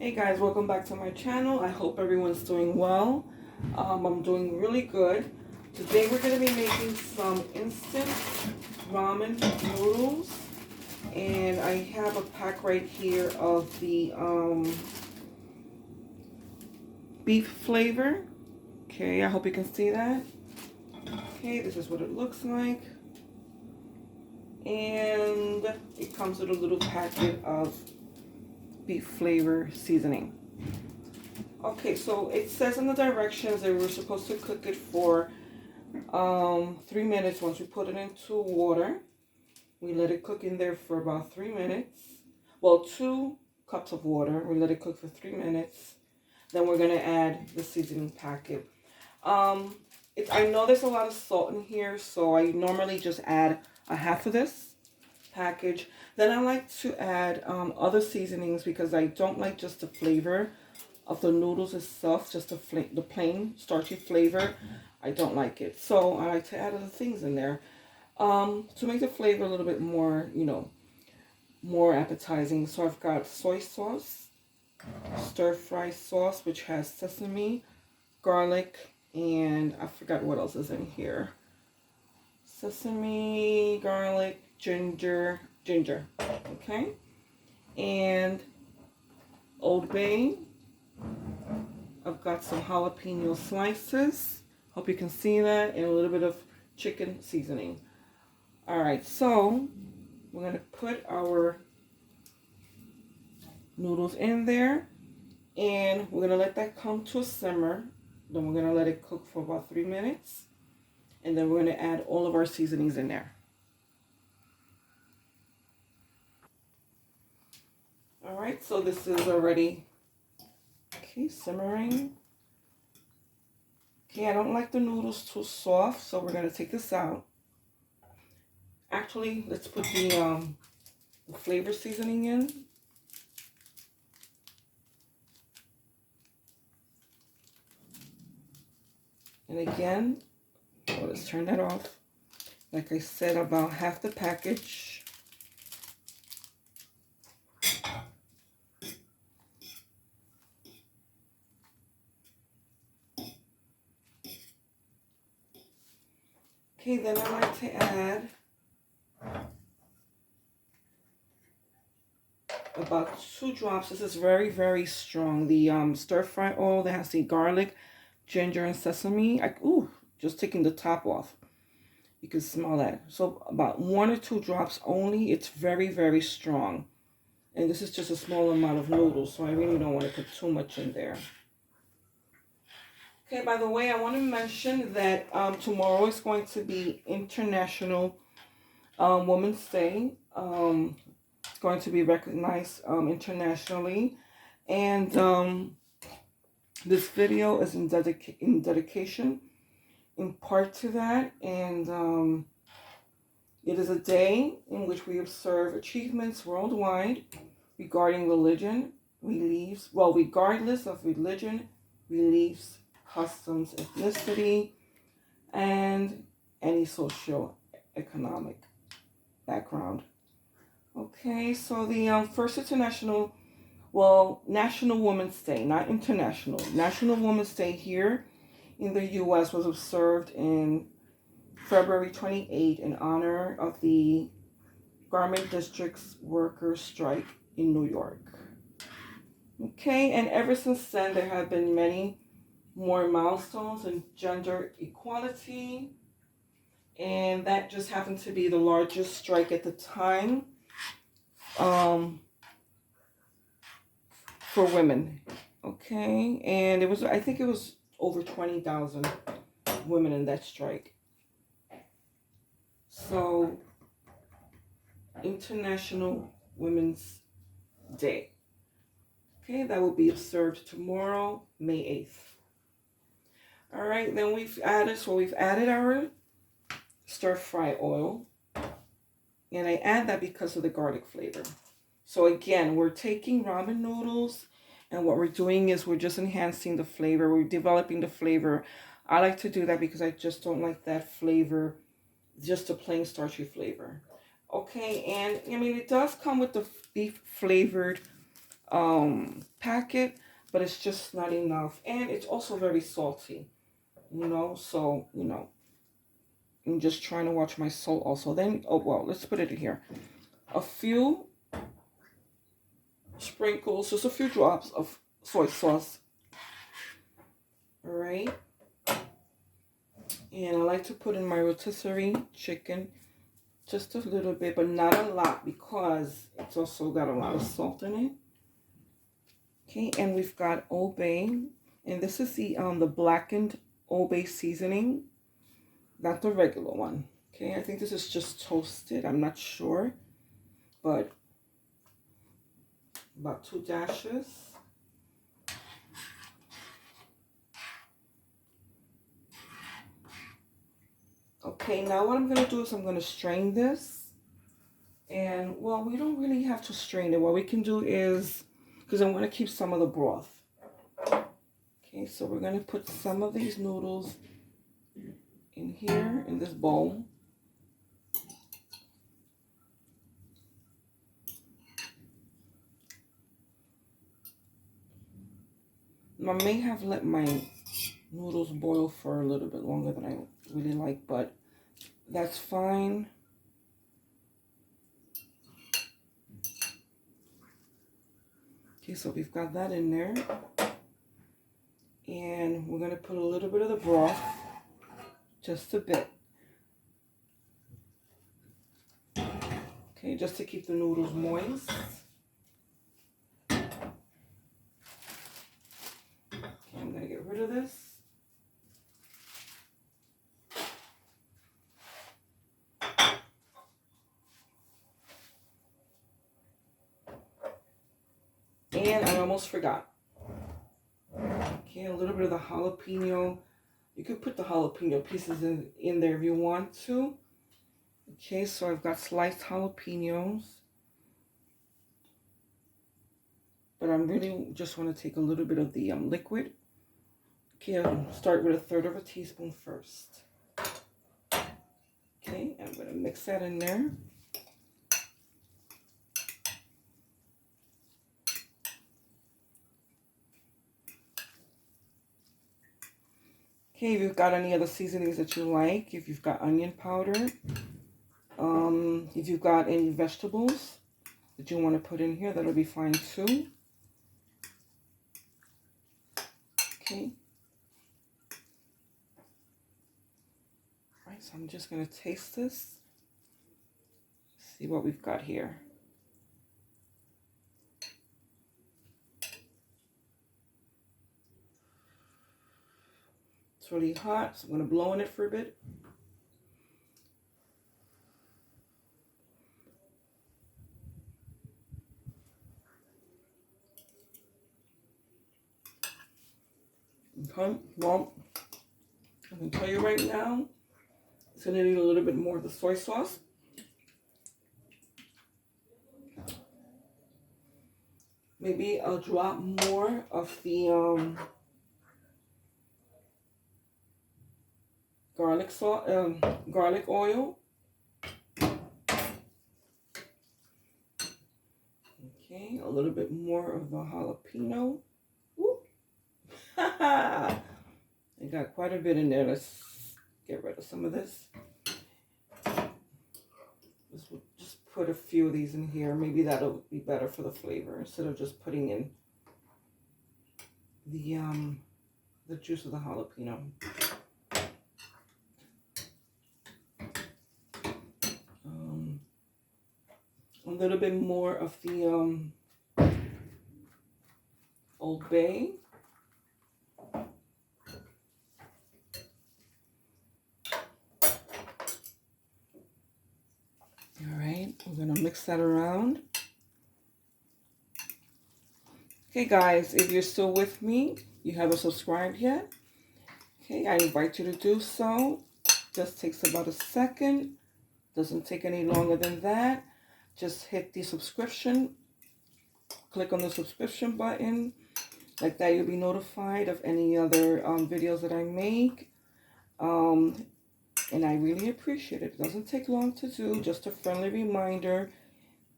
Hey guys, welcome back to my channel. I hope everyone's doing well. I'm doing really good. Today we're going to be making some instant ramen noodles. And I have a pack right here of the beef flavor. Okay, I hope you can see that. Okay, this is what it looks like. And it comes with a little packet of beef flavor seasoning. Okay, so it says in the directions that we're supposed to cook it for 3 minutes. Once we put it into water, we let it cook in there for about 3 minutes. Well, 2 cups of water. We let it cook for 3 minutes. Then we're gonna add the seasoning packet. I know there's a lot of salt in here, so I normally just add a half of this package. Then I like to add other seasonings because I don't like just the flavor of the noodles itself, just the plain starchy flavor. I don't like it, so I like to add other things in there to make the flavor a little bit more, more appetizing. So I've got soy sauce, stir fry sauce, which has sesame, garlic, and I forgot what else is in here. Sesame, garlic, ginger, okay, and Old Bay. I've got some jalapeno slices. Hope you can see that, and a little bit of chicken seasoning. All right, so we're gonna put our noodles in there, and we're gonna let that come to a simmer. Then we're gonna let it cook for about 3 minutes, and then we're gonna add all of our seasonings in there. All right, so this is already simmering. Okay, I don't like the noodles too soft, so we're gonna take this out. Actually, let's put the flavor seasoning in. And again, let's turn that off. Like I said, about half the package. Okay, then I like to add about 2 drops. This is very, very strong. The stir fry oil that has the garlic, ginger, and sesame. Just taking the top off. You can smell that. So about 1 or 2 drops only. It's very, very strong. And this is just a small amount of noodles, so I really don't want to put too much in there. Okay, by the way, I want to mention that tomorrow is going to be International Women's Day. It's going to be recognized internationally. And this video is in dedication in part to that. And it is a day in which we observe achievements worldwide regarding religion, regardless of religion, beliefs, customs, ethnicity, and any socio-economic background. Okay, so the first National Women's Day, not international. National Women's Day here in the U.S. was observed in February 28 in honor of the Garment District's workers' strike in New York. Okay, and ever since then, there have been many more milestones in gender equality, and that just happened to be the largest strike at the time for women. Okay, and I think it was over 20,000 women in that strike. So, International Women's Day. Okay, that will be observed tomorrow, May 8th. All right, then we've added our stir fry oil, and I add that because of the garlic flavor. So again, we're taking ramen noodles, and what we're doing is we're just enhancing the flavor. We're developing the flavor. I like to do that because I just don't like that flavor, just a plain starchy flavor. Okay, and I mean, it does come with the beef flavored packet, but it's just not enough. And it's also very salty, you know, so, you know, I'm just trying to watch my salt also. Then, oh, well, let's put it in here. A few sprinkles, just a few drops of soy sauce. All right. And I like to put in my rotisserie chicken just a little bit, but not a lot because it's also got a lot of salt in it. Okay, and we've got Old Bay, and this is the blackened Old Bay seasoning, not the regular one. Okay, I think this is just toasted. I'm not sure, but about 2 dashes. Okay, now what I'm going to do is I'm going to strain this. And, well, we don't really have to strain it. What we can do is, because I want to keep some of the broth. Okay, so we're going to put some of these noodles in here, in this bowl. I may have let my noodles boil for a little bit longer than I really like, but that's fine. Okay, so we've got that in there. And we're going to put a little bit of the broth, just a bit. Okay, just to keep the noodles moist. Okay, I'm going to get rid of this. And I almost forgot. Okay, a little bit of the jalapeno. You could put the jalapeno pieces in there if you want to. Okay, so I've got sliced jalapenos. But I'm really just want to take a little bit of the liquid. Okay, I'll start with 1/3 of a teaspoon first. Okay, I'm going to mix that in there. Okay, if you've got any other seasonings that you like, if you've got onion powder, if you've got any vegetables that you want to put in here, that'll be fine too. Okay. All right, so I'm just going to taste this. See what we've got here. It's really hot, so I'm going to blow on it for a bit. Okay, well, I can tell you right now, it's going to need a little bit more of the soy sauce. Maybe I'll drop more of the garlic sauce, garlic oil. Okay, a little bit more of the jalapeno. Whoop. I got quite a bit in there. Let's get rid of some of this. Just put a few of these in here. Maybe that'll be better for the flavor instead of just putting in the juice of the jalapeno. A little bit more of the Old Bay. All right, we're gonna mix that around. Okay, guys, if you're still with me, you haven't subscribed yet. Okay, I invite you to do so. Just takes about a second. Doesn't take any longer than that. Just hit the subscription. Click on the subscription button. Like that, you'll be notified of any other videos that I make. And I really appreciate it. It doesn't take long to do. Just a friendly reminder.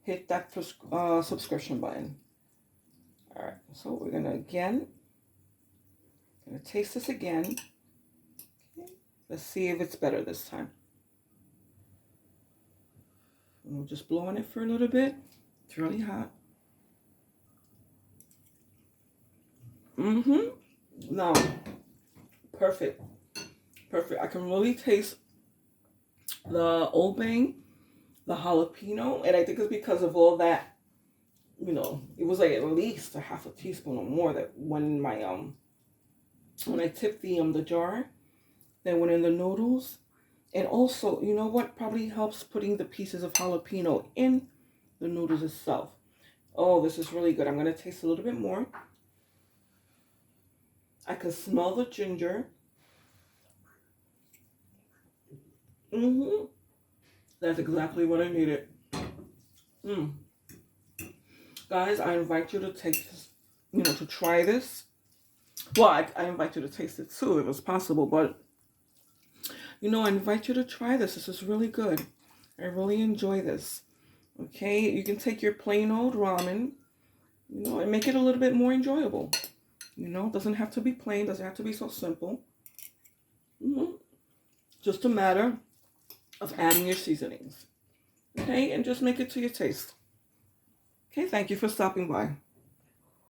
Hit that subscription button. All right, so we're gonna taste this again. Okay. Let's see if it's better this time. And we're just blowing it for a little bit. It's really hot. No, perfect, perfect. I can really taste the Old Bay, the jalapeno, and I think it's because of all that. You know, it was like at least a half a teaspoon or more that went in my when I tipped the jar, that went in the noodles. And also, you know what probably helps, putting the pieces of jalapeno in the noodles itself. Oh, this is really good. I'm going to taste a little bit more. I can smell the ginger. That's exactly what I needed. Guys, I invite you to taste this, to try this. Well, I invite you to taste it too if it's possible, but I invite you to try this. This is really good. I really enjoy this. Okay, you can take your plain old ramen, and make it a little bit more enjoyable. It doesn't have to be plain, doesn't have to be so simple. Just a matter of adding your seasonings. Okay, and just make it to your taste. Okay, thank you for stopping by.